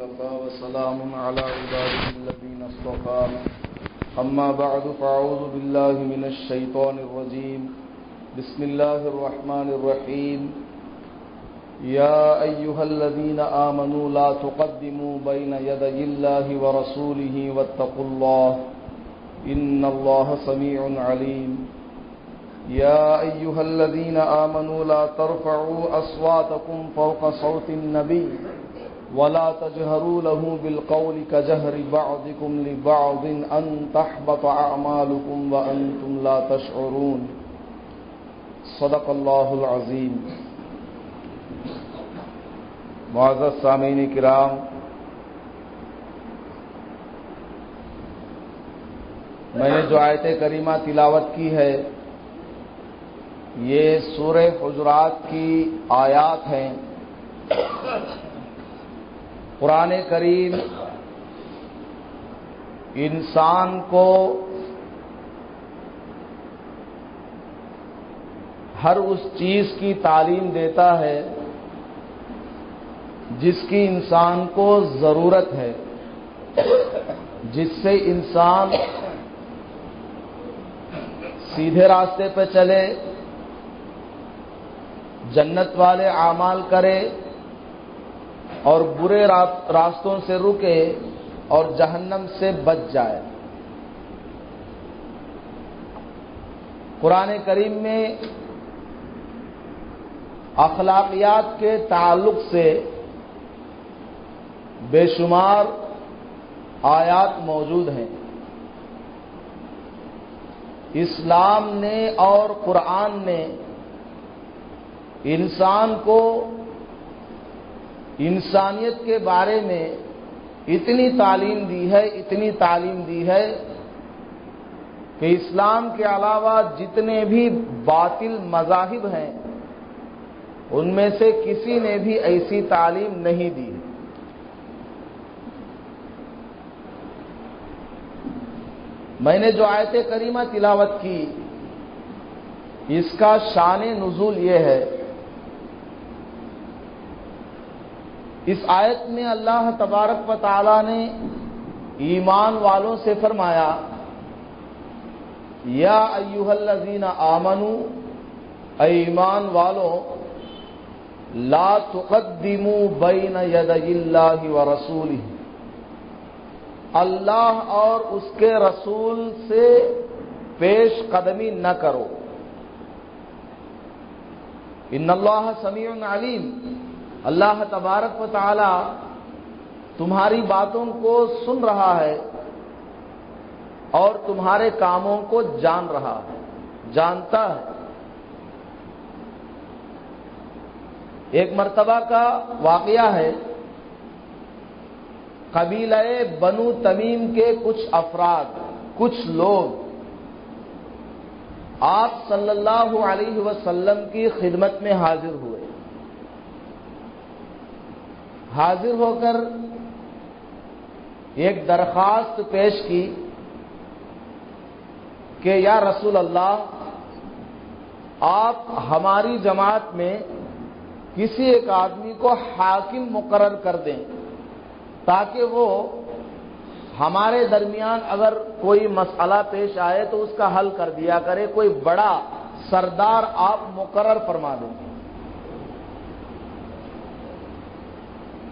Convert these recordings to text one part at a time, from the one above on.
وكفى وسلام على عباده الذين اصطفى أما بعد فأعوذ بالله من الشيطان الرجيم بسم الله الرحمن الرحيم يا أيها الذين آمنوا لا تقدموا بين يدي الله ورسوله واتقوا الله إن الله سميع عليم يا أيها الذين آمنوا لا ترفعوا أصواتكم فوق صوت النبي ولا تجهروا له بالقول كجهر بعضكم لبعض أن تحبط أعمالكم وأنتم لا تشعرون صدق الله العظيم. معزز سامعین کرام، میں نے جو آیت کریمہ تلاوت کی ہے یہ سورہ حجرات کی آیات ہیں. قرآن کریم انسان کو ہر اس چیز کی تعلیم دیتا ہے جس کی انسان کو ضرورت ہے، جس سے انسان سیدھے راستے پہ چلے، جنت والے اعمال کرے اور برے راستوں سے رکے اور جہنم سے بچ جائے. قرآن کریم میں اخلاقیات کے تعلق سے بے شمار آیات موجود ہیں. اسلام نے اور قرآن نے انسان کو انسانیت کے بارے میں اتنی تعلیم دی ہے کہ اسلام کے علاوہ جتنے بھی باطل مذاہب ہیں ان میں سے کسی نے بھی ایسی تعلیم نہیں دی. میں نے جو آیت کریمہ تلاوت کی اس کا شان نزول یہ ہے، اس آیت میں اللہ تبارک و تعالی نے ایمان والوں سے فرمایا یا ایھا الذین آمنو، اے ایمان والو، لا تقدموا بین یدی اللہ ورسولہ، اللہ اور اس کے رسول سے پیش قدمی نہ کرو. ان اللہ سمیع علیم، اللہ تبارک و تعالی تمہاری باتوں کو سن رہا ہے اور تمہارے کاموں کو جانتا ہے. ایک مرتبہ کا واقعہ ہے، قبیلہ بنو تمیم کے کچھ افراد، کچھ لوگ آپ صلی اللہ علیہ وسلم کی خدمت میں حاضر ہوئے. حاضر ہو کر ایک درخواست پیش کی کہ یا رسول اللہ، آپ ہماری جماعت میں کسی ایک آدمی کو حاکم مقرر کر دیں تاکہ وہ ہمارے درمیان اگر کوئی مسئلہ پیش آئے تو اس کا حل کر دیا کرے. کوئی بڑا سردار آپ مقرر فرما دیں.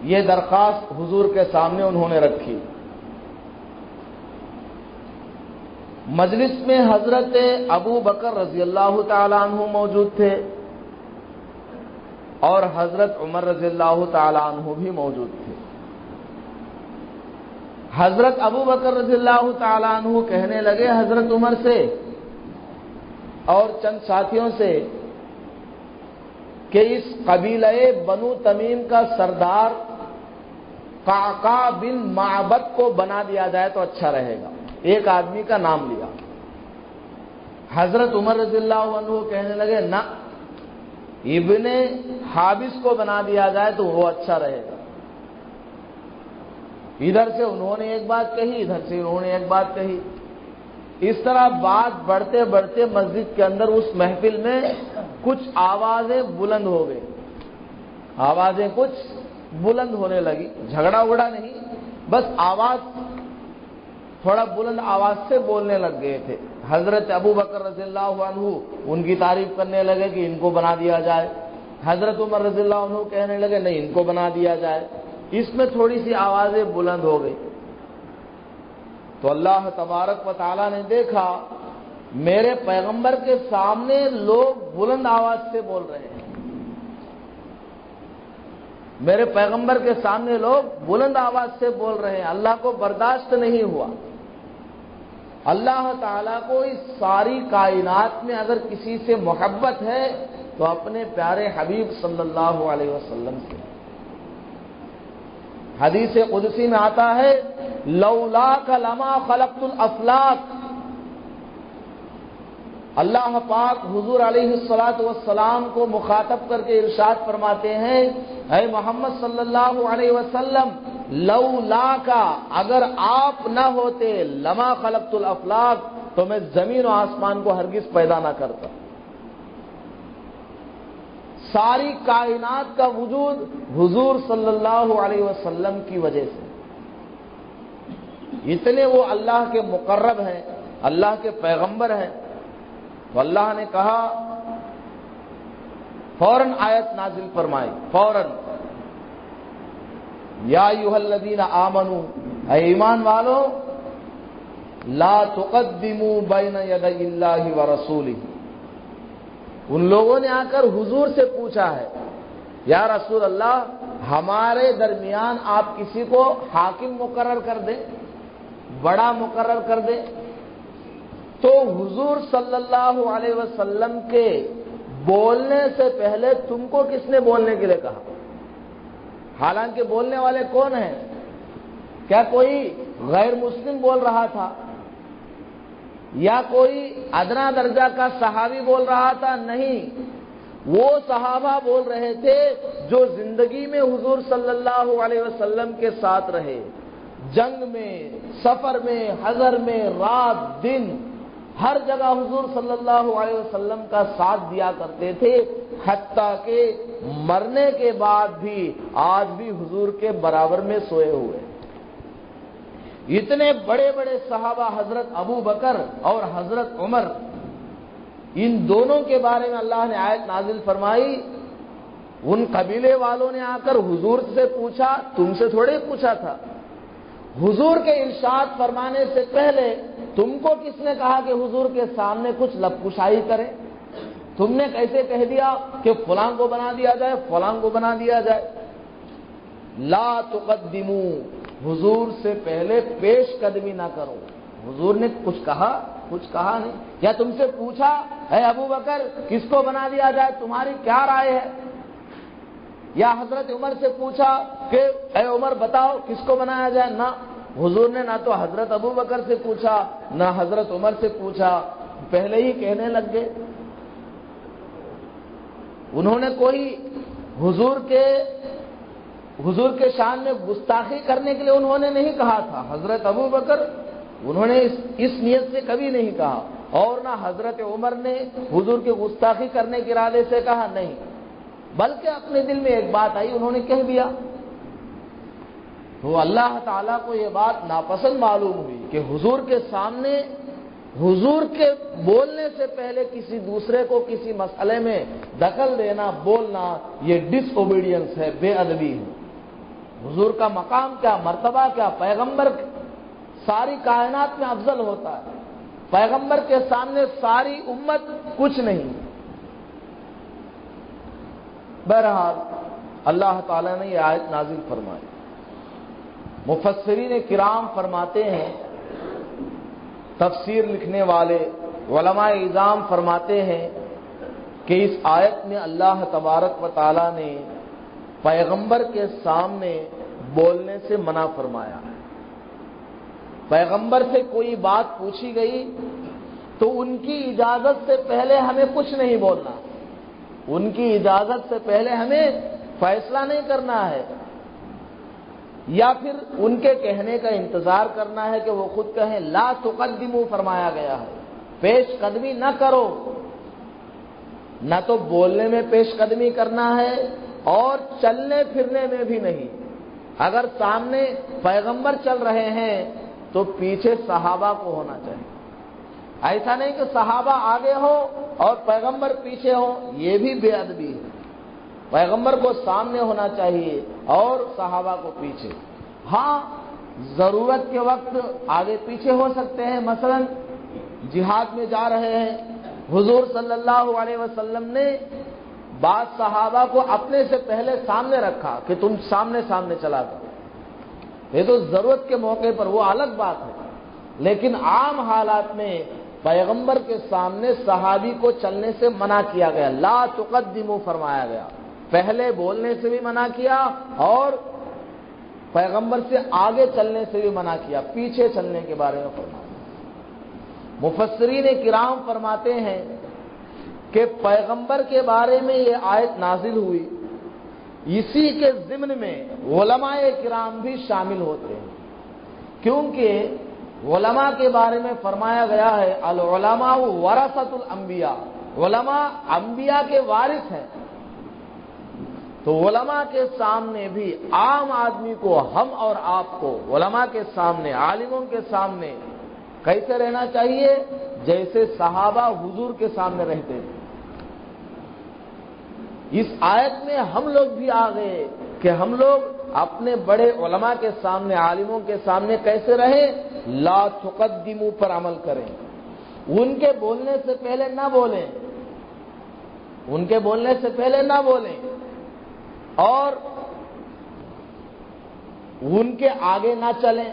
یہ درخواست حضور کے سامنے انہوں نے رکھی. مجلس میں حضرت ابو بکر رضی اللہ تعالی عنہ موجود تھے اور حضرت عمر رضی اللہ تعالی عنہ بھی موجود تھے. حضرت ابو بکر رضی اللہ تعالی عنہ کہنے لگے حضرت عمر سے اور چند ساتھیوں سے کہ اس قبیلہ بنو تمیم کا سردار قعقاع بن معبد کو بنا دیا جائے تو اچھا رہے گا. ایک آدمی کا نام لیا. حضرت عمر رضی اللہ عنہ کہنے لگے نہ، ابن حابس کو بنا دیا جائے تو وہ اچھا رہے گا. ادھر سے انہوں نے ایک بات کہی، ادھر سے انہوں نے ایک بات کہی. اس طرح بات بڑھتے بڑھتے مسجد کے اندر اس محفل میں کچھ آوازیں بلند ہو گئی. آوازیں کچھ بلند ہونے لگی، جھگڑا اڑا نہیں، بس آواز تھوڑا بلند آواز سے بولنے لگ گئے تھے۔ حضرت ابو بکر رضی اللہ عنہ ان کی تعریف کرنے لگے کہ ان کو بنا دیا جائے، حضرت عمر رضی اللہ عنہ کہنے لگے نہیں ان کو بنا دیا جائے، اس میں تھوڑی سی آوازیں بلند ہو گئی۔ تو اللہ تبارک و تعالیٰ نے دیکھا میرے پیغمبر کے سامنے لوگ بلند آواز سے بول رہے ہیں، میرے پیغمبر کے سامنے لوگ بلند آواز سے بول رہے ہیں، اللہ کو برداشت نہیں ہوا۔ اللہ تعالیٰ کو اس ساری کائنات میں اگر کسی سے محبت ہے تو اپنے پیارے حبیب صلی اللہ علیہ وسلم سے۔ حدیث قدسی میں آتا ہے لولاک لما خلقت الافلاک، اللہ پاک حضور علیہ الصلاۃ والسلام کو مخاطب کر کے ارشاد فرماتے ہیں اے محمد صلی اللہ علیہ وسلم لولاک، اگر آپ نہ ہوتے لما خلقت الافلاک تو میں زمین و آسمان کو ہرگز پیدا نہ کرتا۔ ساری کائنات کا وجود حضور صلی اللہ علیہ وسلم کی وجہ سے، اتنے وہ اللہ کے مقرب ہیں، اللہ کے پیغمبر ہیں۔ تو اللہ نے کہا فوراً آیت نازل فرمائی، فوراً یا ایھا الذین آمنوا، اے ایمان والو لا تقدموا بین یدی اللہ ورسولہ۔ ان لوگوں نے آ کر حضور سے پوچھا ہے یا رسول اللہ ہمارے درمیان آپ کسی کو حاکم مقرر کر دیں، بڑا مقرر کر دیں۔ تو حضور صلی اللہ علیہ وسلم کے بولنے سے پہلے تم کو کس نے بولنے کے لیے کہا؟ حالانکہ بولنے والے کون ہیں؟ کیا کوئی غیر مسلم بول رہا تھا یا کوئی ادنا درجہ کا صحابی بول رہا تھا؟ نہیں، وہ صحابہ بول رہے تھے جو زندگی میں حضور صلی اللہ علیہ وسلم کے ساتھ رہے، جنگ میں، سفر میں، حضر میں، رات دن ہر جگہ حضور صلی اللہ علیہ وسلم کا ساتھ دیا کرتے تھے، حتیٰ کہ مرنے کے بعد بھی آج بھی حضور کے برابر میں سوئے ہوئے۔ اتنے بڑے بڑے صحابہ حضرت ابو بکر اور حضرت عمر، ان دونوں کے بارے میں اللہ نے آیت نازل فرمائی۔ ان قبیلے والوں نے آ کر حضور سے پوچھا، تم سے تھوڑے پوچھا تھا۔ حضور کے ارشاد فرمانے سے پہلے تم کو کس نے کہا کہ حضور کے سامنے کچھ لب کشائی کرے؟ تم نے کیسے کہہ دیا کہ فلاں کو بنا دیا جائے، فلاں کو بنا دیا جائے؟ لا تقدموا، حضور سے پہلے پیش قدمی نہ کرو۔ حضور نے کچھ کہا نہیں؟ یا تم سے پوچھا اے ابو بکر کس کو بنا دیا جائے، تمہاری کیا رائے ہے؟ یا حضرت عمر سے پوچھا کہ اے عمر بتاؤ کس کو بنایا جائے؟ نہ، حضور نے نہ تو حضرت ابو بکر سے پوچھا نہ حضرت عمر سے پوچھا، پہلے ہی کہنے لگ گئے۔ انہوں نے کوئی حضور کے شان میں گستاخی کرنے کے لیے انہوں نے نہیں کہا تھا۔ حضرت ابو بکر انہوں نے اس نیت سے کبھی نہیں کہا، اور نہ حضرت عمر نے حضور کے گستاخی کرنے کے ارادے سے کہا، نہیں، بلکہ اپنے دل میں ایک بات آئی انہوں نے کہہ دیا۔ تو اللہ تعالیٰ کو یہ بات ناپسند معلوم ہوئی کہ حضور کے سامنے، حضور کے بولنے سے پہلے کسی دوسرے کو کسی مسئلے میں دخل دینا، بولنا، یہ ڈس اوبیڈینس ہے، بے ادبی ہے۔ حضور کا مقام کیا، مرتبہ کیا، پیغمبر ساری کائنات میں افضل ہوتا ہے، پیغمبر کے سامنے ساری امت کچھ نہیں۔ بہرحال اللہ تعالیٰ نے یہ آیت نازل فرمائی۔ مفسرین کرام فرماتے ہیں، تفسیر لکھنے والے علماء اعظام فرماتے ہیں کہ اس آیت میں اللہ تبارک و تعالیٰ نے پیغمبر کے سامنے بولنے سے منع فرمایا ہے۔ پیغمبر سے کوئی بات پوچھی گئی تو ان کی اجازت سے پہلے ہمیں کچھ نہیں بولنا، ان کی اجازت سے پہلے ہمیں فیصلہ نہیں کرنا ہے، یا پھر ان کے کہنے کا انتظار کرنا ہے کہ وہ خود کہیں۔ لا تقدموا فرمایا گیا ہے، پیش قدمی نہ کرو، نہ تو بولنے میں پیش قدمی کرنا ہے، اور چلنے پھرنے میں بھی نہیں۔ اگر سامنے پیغمبر چل رہے ہیں تو پیچھے صحابہ کو ہونا چاہیے۔ ایسا نہیں کہ صحابہ آگے ہو اور پیغمبر پیچھے ہو، یہ بھی بے ادبی ہے۔ پیغمبر کو سامنے ہونا چاہیے اور صحابہ کو پیچھے۔ ہاں ضرورت کے وقت آگے پیچھے ہو سکتے ہیں، مثلا جہاد میں جا رہے ہیں، حضور صلی اللہ علیہ وسلم نے بعض صحابہ کو اپنے سے پہلے سامنے رکھا کہ تم سامنے سامنے چلا کرو، یہ تو ضرورت کے موقع پر وہ الگ بات ہے، لیکن عام حالات میں پیغمبر کے سامنے صحابی کو چلنے سے منع کیا گیا، لا تقدموا فرمایا گیا، پہلے بولنے سے بھی منع کیا اور پیغمبر سے آگے چلنے سے بھی منع کیا، پیچھے چلنے کے بارے میں فرمایا۔ مفسرین کرام فرماتے ہیں کہ پیغمبر کے بارے میں یہ آیت نازل ہوئی، اسی کے ضمن میں علماء کرام بھی شامل ہوتے ہیں، کیونکہ علماء کے بارے میں فرمایا گیا ہے العلماء ورثۃ الانبیاء، علماء انبیاء کے وارث ہیں۔ تو علماء کے سامنے بھی عام آدمی کو، ہم اور آپ کو علماء کے سامنے، عالموں کے سامنے کیسے رہنا چاہیے؟ جیسے صحابہ حضور کے سامنے رہتے تھے۔ اس آیت میں ہم لوگ بھی آ گئے کہ ہم لوگ اپنے بڑے علماء کے سامنے، عالموں کے سامنے کیسے رہیں؟ لا تقدموا پر عمل کریں، ان کے بولنے سے پہلے نہ بولیں، ان کے بولنے سے پہلے نہ بولیں، اور ان کے آگے نہ چلیں۔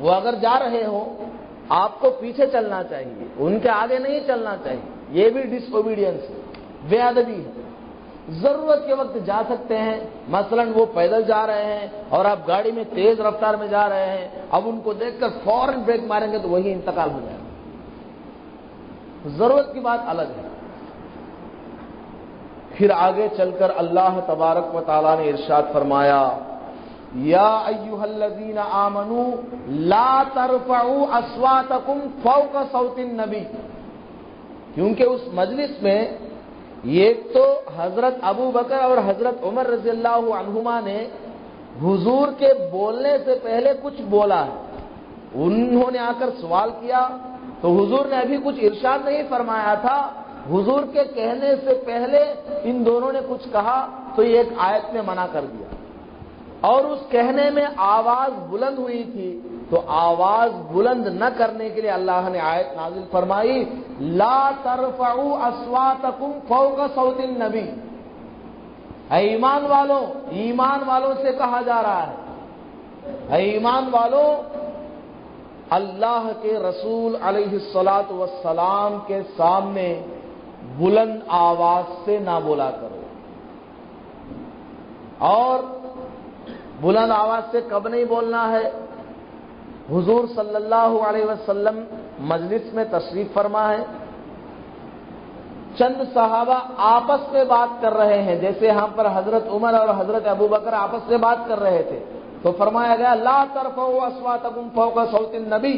وہ اگر جا رہے ہوں آپ کو پیچھے چلنا چاہیے، ان کے آگے نہیں چلنا چاہیے، یہ بھی ڈس اوبیڈینس ہے، بے ادبی ہے۔ ضرورت کے وقت جا سکتے ہیں، مثلا وہ پیدل جا رہے ہیں اور آپ گاڑی میں تیز رفتار میں جا رہے ہیں، اب ان کو دیکھ کر فوراً بریک ماریں گے تو وہی انتقال ہو جائے گا، ضرورت کی بات الگ ہے۔ پھر آگے چل کر اللہ تبارک و تعالیٰ نے ارشاد فرمایا یا ایھا الذین آمنوا لا ترفعوا اصواتکم فوق صوت النبی، کیونکہ اس مجلس میں ایک تو حضرت ابو بکر اور حضرت عمر رضی اللہ عنہما نے حضور کے بولنے سے پہلے کچھ بولا ہے، انہوں نے آ کر سوال کیا تو حضور نے ابھی کچھ ارشاد نہیں فرمایا تھا، حضور کے کہنے سے پہلے ان دونوں نے کچھ کہا تو یہ ایک آیت میں منع کر دیا، اور اس کہنے میں آواز بلند ہوئی تھی تو آواز بلند نہ کرنے کے لیے اللہ نے آیت نازل فرمائی لا ترفعوا اصواتکم فوق صوت النبی۔ اے ایمان والوں، ایمان والوں سے کہا جا رہا ہے، اے ایمان والوں، اللہ کے رسول علیہ الصلاۃ والسلام کے سامنے بلند آواز سے نہ بولا کرو، اور بلند آواز سے کب نہیں بولنا ہے؟ حضور صلی اللہ علیہ وسلم مجلس میں تشریف فرما ہے، چند صحابہ آپس میں بات کر رہے ہیں، جیسے ہم پر حضرت عمر اور حضرت ابو بکر آپس میں بات کر رہے تھے، تو فرمایا گیا لا ترفعوا اصواتکم فوق صوت النبی،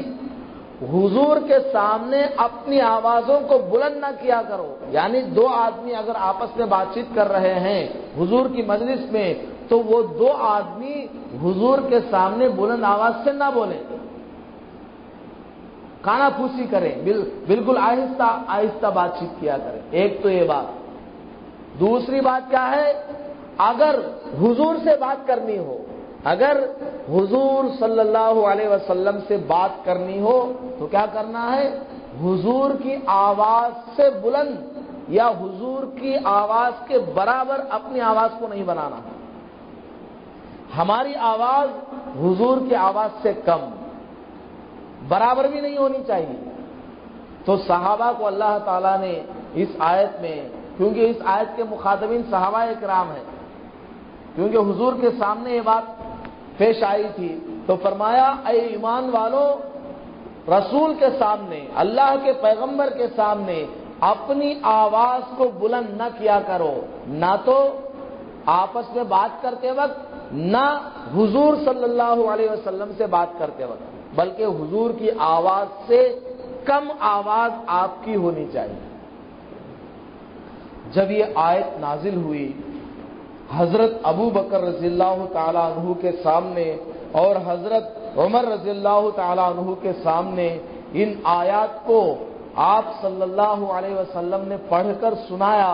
حضور کے سامنے اپنی آوازوں کو بلند نہ کیا کرو، یعنی دو آدمی اگر آپس میں بات چیت کر رہے ہیں حضور کی مجلس میں تو وہ دو آدمی حضور کے سامنے بلند آواز سے نہ بولیں، کانا پھوسی کریں، بالکل آہستہ آہستہ بات چیت کیا کریں۔ ایک تو یہ بات، دوسری بات کیا ہے؟ اگر حضور سے بات کرنی ہو، اگر حضور صلی اللہ علیہ وسلم سے بات کرنی ہو تو کیا کرنا ہے؟ حضور کی آواز سے بلند یا حضور کی آواز کے برابر اپنی آواز کو نہیں بنانا، ہماری آواز حضور کی آواز سے کم، برابر بھی نہیں ہونی چاہیے۔ تو صحابہ کو اللہ تعالیٰ نے اس آیت میں، کیونکہ اس آیت کے مخاطبین صحابہ کرام ہیں، کیونکہ حضور کے سامنے یہ بات پیش آئی تھی تو فرمایا اے ایمان والو، رسول کے سامنے، اللہ کے پیغمبر کے سامنے اپنی آواز کو بلند نہ کیا کرو، نہ تو آپس میں بات کرتے وقت، نہ حضور صلی اللہ علیہ وسلم سے بات کرتے وقت، بلکہ حضور کی آواز سے کم آواز آپ کی ہونی چاہیے۔ جب یہ آیت نازل ہوئی حضرت ابو بکر رضی اللہ تعالیٰ عنہ کے سامنے اور حضرت عمر رضی اللہ تعالیٰ عنہ کے سامنے ان آیات کو آپ صلی اللہ علیہ وسلم نے پڑھ کر سنایا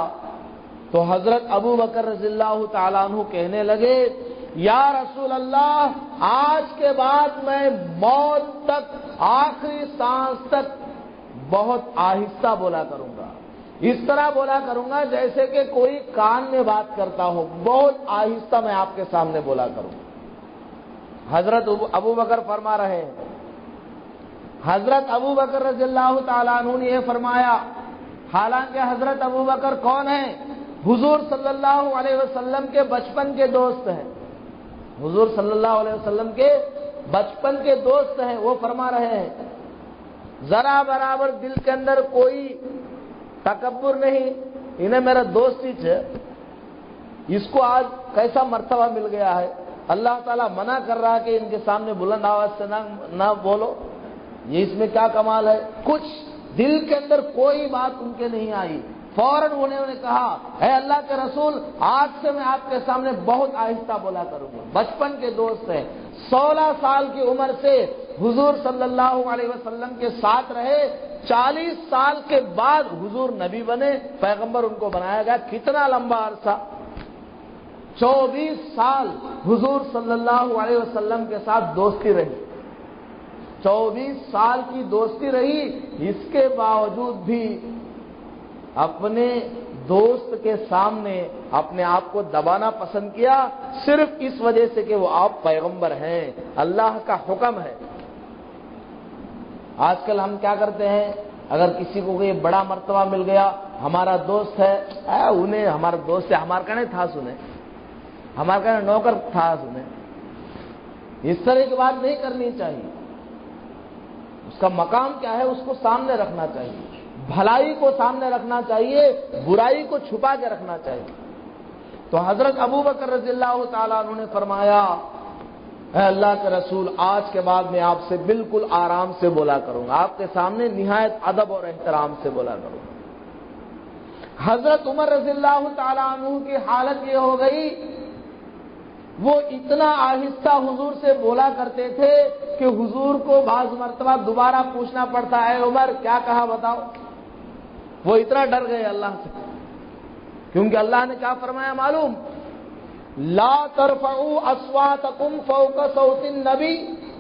تو حضرت ابو بکر رضی اللہ تعالیٰ عنہ کہنے لگے یا رسول اللہ آج کے بعد میں موت تک آخری سانس تک بہت آہستہ بولا کروں گا، اس طرح بولا کروں گا جیسے کہ کوئی کان میں بات کرتا ہو، بہت آہستہ میں آپ کے سامنے بولا کروں۔ حضرت ابو بکر فرما رہے ہیں، حضرت ابو بکر رضی اللہ تعالیٰ عنہ نے یہ فرمایا، حالانکہ حضرت ابو بکر کون ہیں؟ حضور صلی اللہ علیہ وسلم کے بچپن کے دوست ہیں، حضور صلی اللہ علیہ وسلم کے بچپن کے دوست ہیں۔ وہ فرما رہے ہیں ذرا برابر دل کے اندر کوئی تکبر نہیں، انہیں میرا دوست ہی ہے، اس کو آج کیسا مرتبہ مل گیا ہے، اللہ تعالیٰ منع کر رہا ہے کہ ان کے سامنے بلند آواز سے نہ بولو، یہ اس میں کیا کمال ہے؟ کچھ دل کے اندر کوئی بات ان کے نہیں آئی، فوراً انہوں نے کہا اے اللہ کے رسول آج سے میں آپ کے سامنے بہت آہستہ بولا کروں گا۔ بچپن کے دوست ہیں، 16 سال کی عمر سے حضور صلی اللہ علیہ وسلم کے ساتھ رہے، 40 سال کے بعد حضور نبی بنے، پیغمبر ان کو بنایا گیا۔ کتنا لمبا عرصہ، 24 سال حضور صلی اللہ علیہ وسلم کے ساتھ دوستی رہی، 24 سال کی دوستی رہی، اس کے باوجود بھی اپنے دوست کے سامنے اپنے آپ کو دبانا پسند کیا، صرف اس وجہ سے کہ وہ آپ پیغمبر ہیں، اللہ کا حکم ہے۔ آج کل ہم کیا کرتے ہیں، اگر کسی کو کوئی بڑا مرتبہ مل گیا، ہمارا دوست ہے، انہیں ہمارا دوست ہے، ہمارا کہنے تھا سنیں، ہمارا کہنے نوکر تھا سنیں، اس طرح کی بات نہیں کرنی چاہیے۔ اس کا مقام کیا ہے، اس کو سامنے رکھنا چاہیے، بھلائی کو سامنے رکھنا چاہیے، برائی کو چھپا کے رکھنا چاہیے۔ تو حضرت ابو بکر رضی اللہ تعالیٰ عنہ نے فرمایا اے اللہ کے رسول آج کے بعد میں آپ سے بالکل آرام سے بولا کروں گا، آپ کے سامنے نہایت ادب اور احترام سے بولا کروں گا۔ حضرت عمر رضی اللہ تعالیٰ عنہ کی حالت یہ ہو گئی، وہ اتنا آہستہ حضور سے بولا کرتے تھے کہ حضور کو بعض مرتبہ دوبارہ پوچھنا پڑتا اے عمر کیا کہا بتاؤ، وہ اتنا ڈر گئے اللہ سے، کیونکہ اللہ نے کیا فرمایا معلوم، لا ترفعوا اصواتکم فوق صوت النبی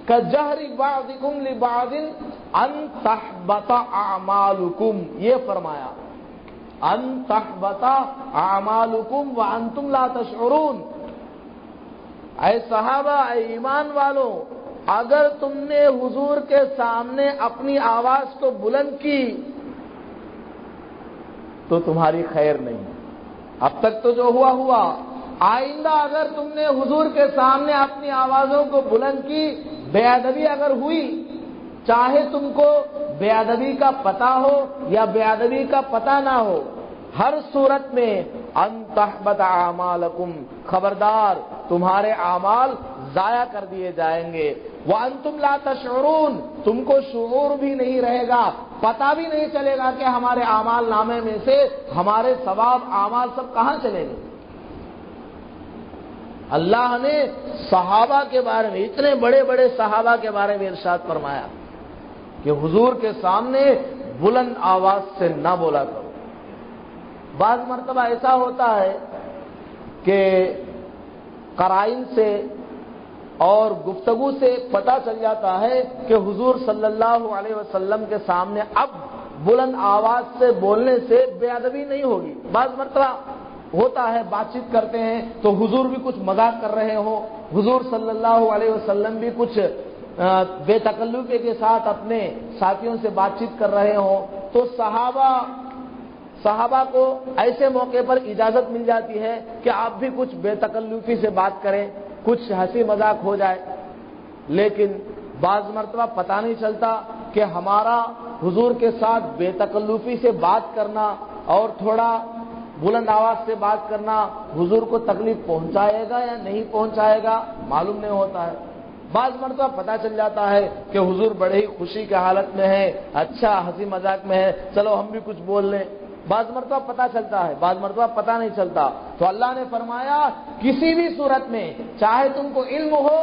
کجہر بعضکم لبعض ان تحبط اعمالکم، یہ فرمایا ان تحبط اعمالکم وانتم لا تشعرون۔ اے صحابہ، اے ایمان والوں، اگر تم نے حضور کے سامنے اپنی آواز کو بلند کی تو تمہاری خیر نہیں، اب تک تو جو ہوا ہوا، آئندہ اگر تم نے حضور کے سامنے اپنی آوازوں کو بلند کی، بے ادبی اگر ہوئی، چاہے تم کو بے ادبی کا پتہ ہو یا بے ادبی کا پتہ نہ ہو، ہر صورت میں ان تحبط اعمالکم، خبردار تمہارے اعمال ضائع کر دیے جائیں گے، وانتم لا تشعرون، تم کو شعور بھی نہیں رہے گا، پتہ بھی نہیں چلے گا کہ ہمارے اعمال نامے میں سے ہمارے ثواب اعمال سب کہاں چلے گئے۔ اللہ نے صحابہ کے بارے میں، اتنے بڑے بڑے صحابہ کے بارے میں ارشاد فرمایا کہ حضور کے سامنے بلند آواز سے نہ بولا کرو۔ بعض مرتبہ ایسا ہوتا ہے کہ قرائن سے اور گفتگو سے پتہ چل جاتا ہے کہ حضور صلی اللہ علیہ وسلم کے سامنے اب بلند آواز سے بولنے سے بے ادبی نہیں ہوگی۔ بعض مرتبہ ہوتا ہے بات چیت کرتے ہیں تو حضور بھی کچھ مذاق کر رہے ہوں، حضور صلی اللہ علیہ وسلم بھی کچھ بے تکلفی کے ساتھ اپنے ساتھیوں سے بات چیت کر رہے ہوں، تو صحابہ کو ایسے موقع پر اجازت مل جاتی ہے کہ آپ بھی کچھ بے تکلفی سے بات کریں، کچھ ہنسی مذاق ہو جائے، لیکن بعض مرتبہ پتہ نہیں چلتا کہ ہمارا حضور کے ساتھ بے تکلفی سے بات کرنا اور تھوڑا بلند آواز سے بات کرنا حضور کو تکلیف پہنچائے گا یا نہیں پہنچائے گا، معلوم نہیں ہوتا ہے۔ بعض مرتبہ پتہ چل جاتا ہے کہ حضور بڑے ہی خوشی کی حالت میں ہے، اچھا ہنسی مذاق میں ہے، چلو ہم بھی کچھ بول لیں، بعض مرتبہ پتہ چلتا ہے، بعض مرتبہ پتہ نہیں چلتا۔ تو اللہ نے فرمایا کسی بھی صورت میں چاہے تم کو علم ہو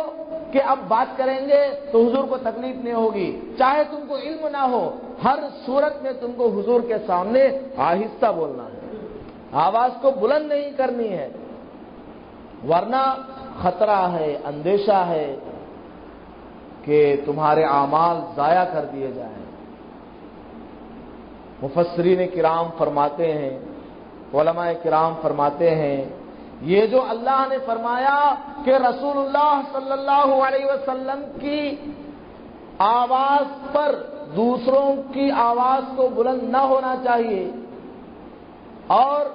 کہ اب بات کریں گے تو حضور کو تکلیف نہیں ہوگی، چاہے تم کو علم نہ ہو، ہر صورت میں تم کو حضور کے سامنے آہستہ بولنا ہے، آواز کو بلند نہیں کرنی ہے، ورنہ خطرہ ہے، اندیشہ ہے کہ تمہارے اعمال ضائع کر دیے جائیں۔ مفسرین کرام فرماتے ہیں، علماء کرام فرماتے ہیں، یہ جو اللہ نے فرمایا کہ رسول اللہ صلی اللہ علیہ وسلم کی آواز پر دوسروں کی آواز کو بلند نہ ہونا چاہیے اور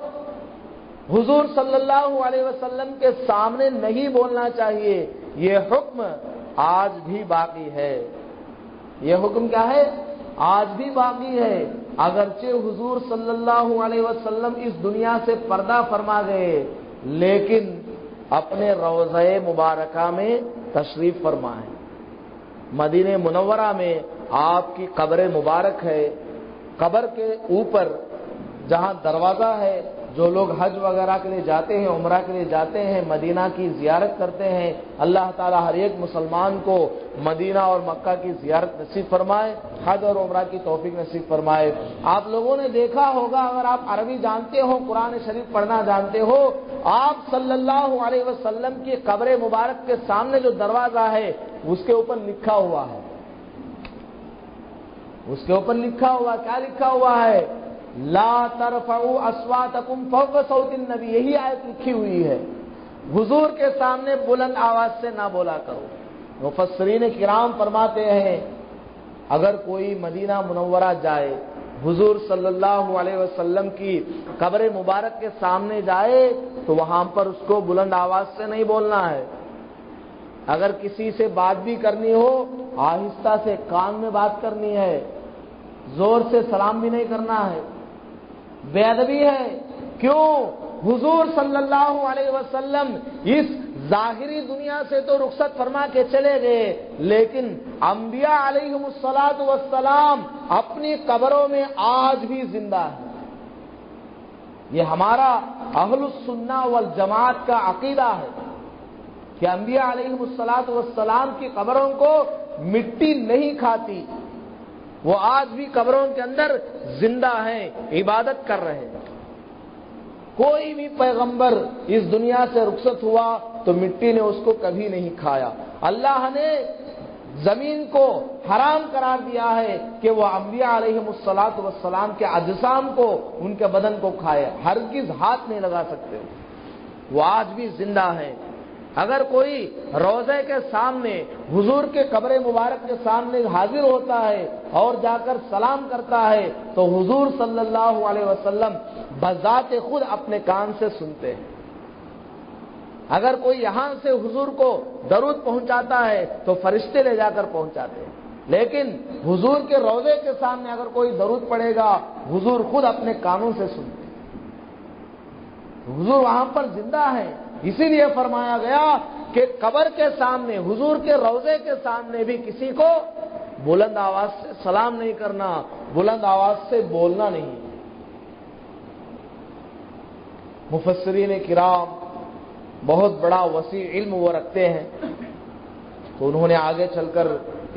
حضور صلی اللہ علیہ وسلم کے سامنے نہیں بولنا چاہیے، یہ حکم آج بھی باقی ہے۔ یہ حکم کیا ہے؟ آج بھی باقی ہے، اگرچہ حضور صلی اللہ علیہ وسلم اس دنیا سے پردہ فرما گئے، لیکن اپنے روضہ مبارکہ میں تشریف فرمائیں۔ مدینہ منورہ میں آپ کی قبر مبارک ہے، قبر کے اوپر جہاں دروازہ ہے، جو لوگ حج وغیرہ کے لیے جاتے ہیں، عمرہ کے لیے جاتے ہیں، مدینہ کی زیارت کرتے ہیں، اللہ تعالیٰ ہر ایک مسلمان کو مدینہ اور مکہ کی زیارت نصیب فرمائے، حج اور عمرہ کی توفیق نصیب فرمائے۔ آپ لوگوں نے دیکھا ہوگا، اگر آپ عربی جانتے ہو، قرآن شریف پڑھنا جانتے ہو، آپ صلی اللہ علیہ وسلم کی قبر مبارک کے سامنے جو دروازہ ہے اس کے اوپر لکھا ہوا ہے، اس کے اوپر لکھا ہوا، کیا لکھا ہوا ہے؟ لا ترفعوا اصواتکم فوق صوت النبی، یہی آیت لکھی ہوئی ہے، حضور کے سامنے بلند آواز سے نہ بولا کرو۔ مفسرین کرام فرماتے ہیں اگر کوئی مدینہ منورہ جائے، حضور صلی اللہ علیہ وسلم کی قبر مبارک کے سامنے جائے تو وہاں پر اس کو بلند آواز سے نہیں بولنا ہے، اگر کسی سے بات بھی کرنی ہو آہستہ سے کان میں بات کرنی ہے، زور سے سلام بھی نہیں کرنا ہے، بے ادبی ہے۔ کیوں؟ حضور صلی اللہ علیہ وسلم اس ظاہری دنیا سے تو رخصت فرما کے چلے گئے، لیکن انبیاء علیہم الصلاۃ والسلام اپنی قبروں میں آج بھی زندہ ہیں۔ یہ ہمارا اہل السنہ والجماعت کا عقیدہ ہے کہ انبیاء علیہم الصلاۃ والسلام کی قبروں کو مٹی نہیں کھاتی، وہ آج بھی قبروں کے اندر زندہ ہیں، عبادت کر رہے ہیں۔ کوئی بھی پیغمبر اس دنیا سے رخصت ہوا تو مٹی نے اس کو کبھی نہیں کھایا۔ اللہ نے زمین کو حرام قرار دیا ہے کہ وہ انبیاء علیہم الصلاۃ والسلام کے اجسام کو، ان کے بدن کو کھائے، ہرگز ہاتھ نہیں لگا سکتے، وہ آج بھی زندہ ہیں۔ اگر کوئی روضے کے سامنے، حضور کے قبر مبارک کے سامنے حاضر ہوتا ہے اور جا کر سلام کرتا ہے تو حضور صلی اللہ علیہ وسلم بذات خود اپنے کان سے سنتے ہیں۔ اگر کوئی یہاں سے حضور کو درود پہنچاتا ہے تو فرشتے لے جا کر پہنچاتے ہیں، لیکن حضور کے روضے کے سامنے اگر کوئی درود پڑے گا حضور خود اپنے کانوں سے سنتے ہیں، حضور وہاں پر زندہ ہیں۔ اسی لیے فرمایا گیا کہ قبر کے سامنے، حضور کے روضے کے سامنے بھی کسی کو بلند آواز سے سلام نہیں کرنا، بلند آواز سے بولنا نہیں۔ مفسرین کرام بہت بڑا وسیع علم وہ رکھتے ہیں، تو انہوں نے آگے چل کر